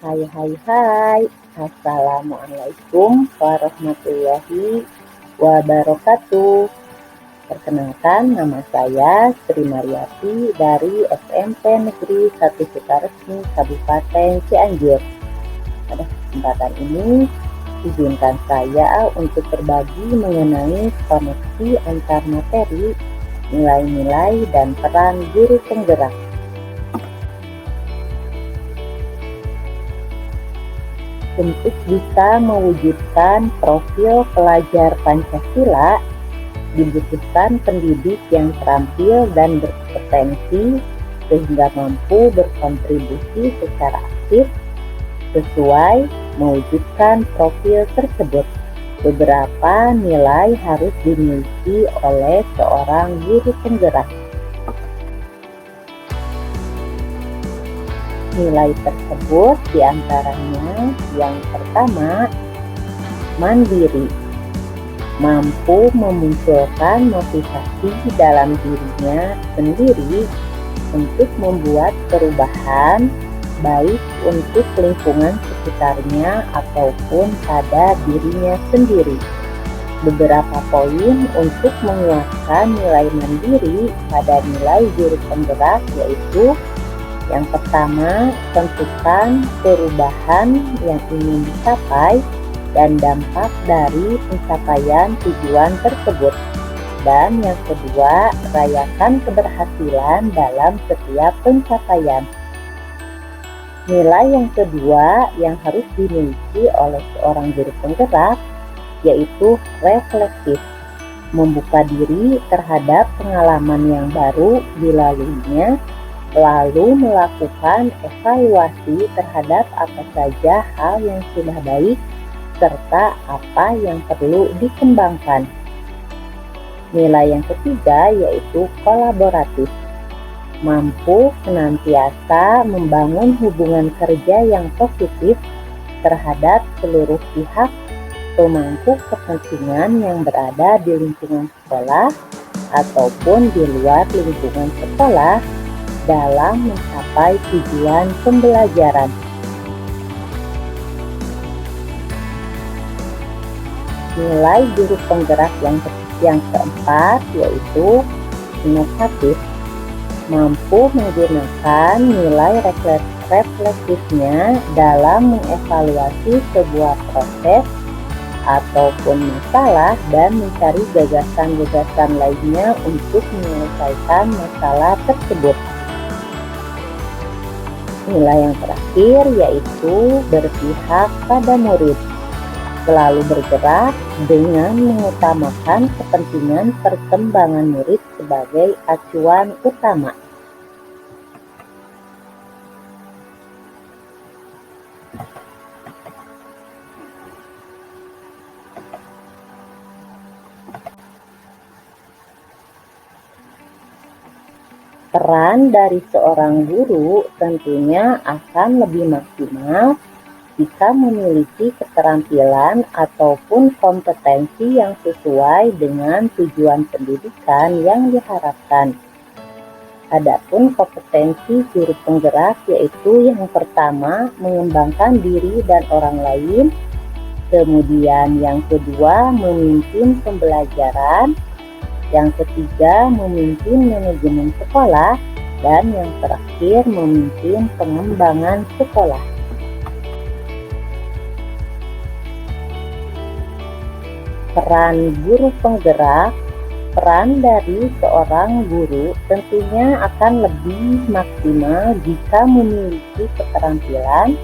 Hai hai hai, Assalamualaikum warahmatullahi wabarakatuh. Perkenalkan, nama saya Sri Mariati dari SMP Negeri 1 Sukaresmi Kabupaten Cianjur. Pada kesempatan ini, izinkan saya untuk berbagi mengenai koneksi antar materi, nilai-nilai, dan peran guru penggerak. Untuk bisa mewujudkan profil pelajar Pancasila, dibutuhkan pendidik yang terampil dan berkompetensi sehingga mampu berkontribusi secara aktif sesuai mewujudkan profil tersebut. Beberapa nilai harus dimiliki oleh seorang guru penggerak. Nilai tersebut diantaranya yang pertama, mandiri, mampu memunculkan motivasi dalam dirinya sendiri untuk membuat perubahan baik untuk lingkungan sekitarnya ataupun pada dirinya sendiri. Beberapa poin untuk menguatkan nilai mandiri pada nilai guru penggerak yaitu: yang pertama, tentukan perubahan yang ingin dicapai dan dampak dari pencapaian tujuan tersebut. Dan yang kedua, rayakan keberhasilan dalam setiap pencapaian. Nilai yang kedua yang harus dimiliki oleh seorang guru penggerak yaitu refleksif, membuka diri terhadap pengalaman yang baru dilaluinya, lalu melakukan evaluasi terhadap apa saja hal yang sudah baik serta apa yang perlu dikembangkan. Nilai yang ketiga yaitu kolaboratif, mampu senantiasa membangun hubungan kerja yang positif terhadap seluruh pihak pemangku kepentingan yang berada di lingkungan sekolah ataupun di luar lingkungan sekolah dalam mencapai tujuan pembelajaran. Nilai guru penggerak yang keempat yaitu inovatif, mampu menggunakan nilai refleksifnya dalam mengevaluasi sebuah proses ataupun masalah dan mencari gagasan-gagasan lainnya untuk menyelesaikan masalah tersebut. Nilai yang terakhir yaitu berpihak pada murid, selalu bergerak dengan mengutamakan kepentingan perkembangan murid sebagai acuan utama. Peran dari seorang guru tentunya akan lebih maksimal jika memiliki keterampilan ataupun kompetensi yang sesuai dengan tujuan pendidikan yang diharapkan. Adapun kompetensi guru penggerak yaitu yang pertama, mengembangkan diri dan orang lain, kemudian yang kedua, memimpin pembelajaran, yang ketiga, memimpin manajemen sekolah, dan yang terakhir, memimpin pengembangan sekolah. Peran guru penggerak, peran dari seorang guru tentunya akan lebih maksimal jika memiliki keterampilan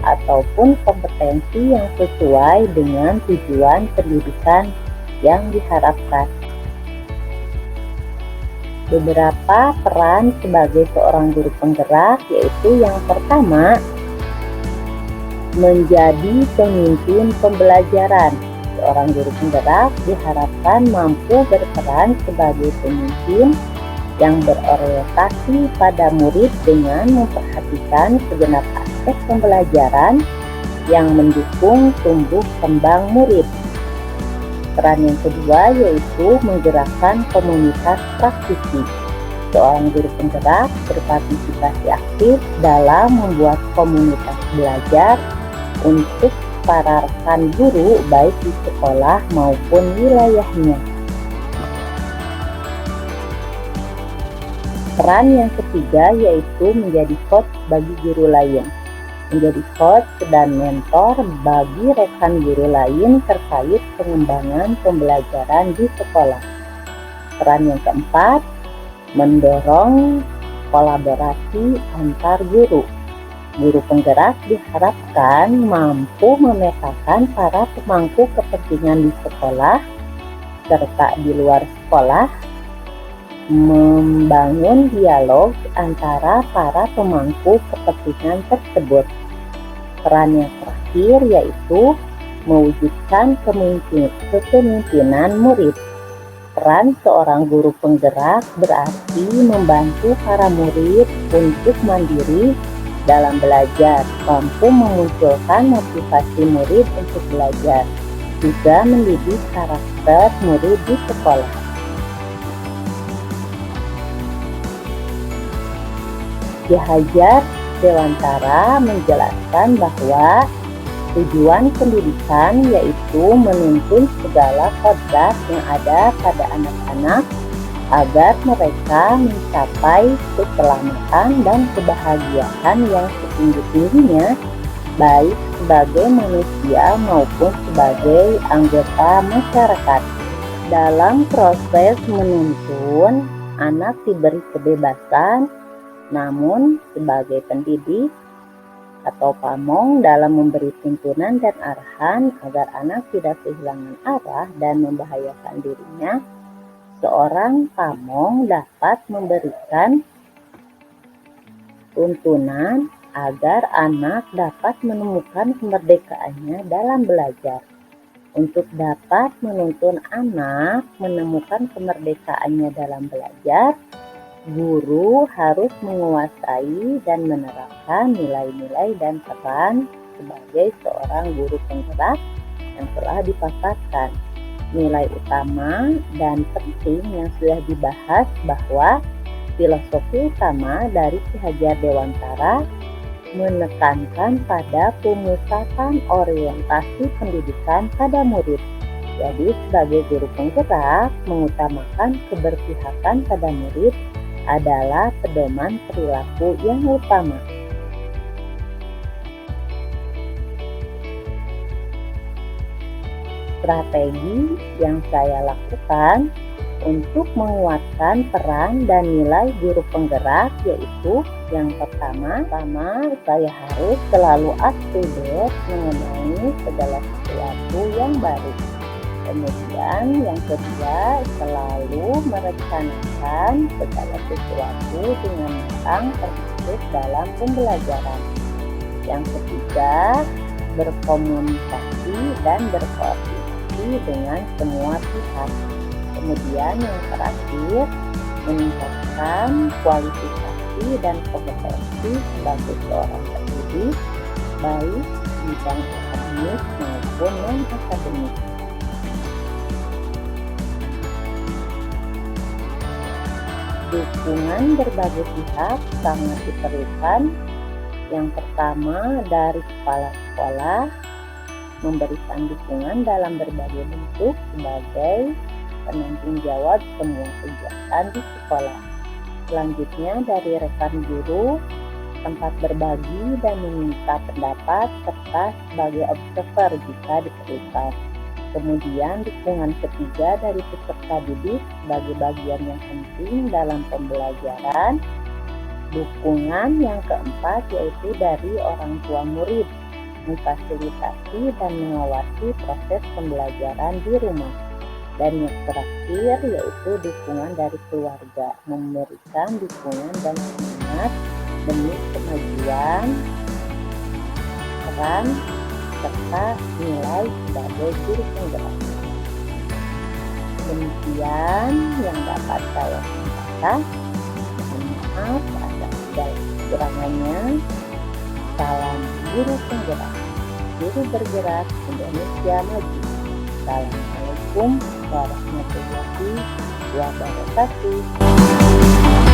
ataupun kompetensi yang sesuai dengan tujuan pendidikan yang diharapkan. Beberapa peran sebagai seorang guru penggerak yaitu yang pertama, menjadi pemimpin pembelajaran. Seorang guru penggerak diharapkan mampu berperan sebagai pemimpin yang berorientasi pada murid dengan memperhatikan segenap aspek pembelajaran yang mendukung tumbuh kembang murid. Peran yang kedua yaitu menggerakkan komunitas praktisi. Seorang guru penggerak berpartisipasi aktif dalam membuat komunitas belajar untuk para rekan guru baik di sekolah maupun wilayahnya. Peran yang ketiga yaitu menjadi coach bagi guru lain. Menjadi coach dan mentor bagi rekan guru lain terkait pengembangan pembelajaran di sekolah. Peran yang keempat, mendorong kolaborasi antar guru. Guru penggerak diharapkan mampu memetakan para pemangku kepentingan di sekolah serta di luar sekolah, membangun dialog antara para pemangku kepentingan tersebut. Peran yang terakhir yaitu mewujudkan kepemimpinan murid. Peran seorang guru penggerak berarti membantu para murid untuk mandiri dalam belajar, mampu memunculkan motivasi murid untuk belajar, juga mendidik karakter murid di sekolah. Ki Hajar Dewantara menjelaskan bahwa tujuan pendidikan yaitu menuntun segala kodrat yang ada pada anak-anak agar mereka mencapai keselamatan dan kebahagiaan yang setinggi-tingginya, baik sebagai manusia maupun sebagai anggota masyarakat. Dalam proses menuntun, anak diberi kebebasan, namun sebagai pendidik atau pamong dalam memberi tuntunan dan arahan agar anak tidak kehilangan arah dan membahayakan dirinya, seorang pamong dapat memberikan tuntunan agar anak dapat menemukan kemerdekaannya dalam belajar. Untuk dapat menuntun anak menemukan kemerdekaannya dalam belajar, guru harus menguasai dan menerapkan nilai-nilai dan peran sebagai seorang guru penggerak yang telah dipaparkan. Nilai utama dan penting yang sudah dibahas bahwa filosofi utama dari Ki Hajar Dewantara menekankan pada pemusatan orientasi pendidikan pada murid. Jadi sebagai guru penggerak mengutamakan keberpihakan pada murid adalah pedoman perilaku yang utama. Strategi yang saya lakukan untuk menguatkan peran dan nilai guru penggerak yaitu yang pertama, saya harus selalu up to date mengenai segala sesuatu yang baru. Kemudian yang kedua, selalu merencanakan segala sesuatu dengan matang termasuk dalam pembelajaran. Yang ketiga, berkomunikasi dan berkoordinasi dengan semua pihak. Kemudian yang terakhir, meningkatkan kualifikasi dan kompetensi sebagai seorang pendidik baik bidang akademis maupun non-akademis. Dukungan berbagai pihak sangat diperlukan. Yang pertama dari kepala sekolah, memberikan dukungan dalam berbagai bentuk sebagai penanggung jawab semua kegiatan di sekolah. Selanjutnya dari rekan guru, tempat berbagi dan meminta pendapat serta sebagai observer jika diperlukan. Kemudian dukungan ketiga dari peserta didik sebagai bagian yang penting dalam pembelajaran. Dukungan yang keempat yaitu dari orang tua murid, memfasilitasi dan mengawasi proses pembelajaran di rumah. Dan yang terakhir yaitu dukungan dari keluarga, memberikan dukungan dan semangat demi kemajuan peran serta nilai sebagai guru penggerak. Demikian yang dapat saya sampaikan. Mohon maaf atas segala kekurangannya. Salam guru penggerak, guru bergerak Indonesia maju. Assalamualaikum warahmatullahi wabarakatuh.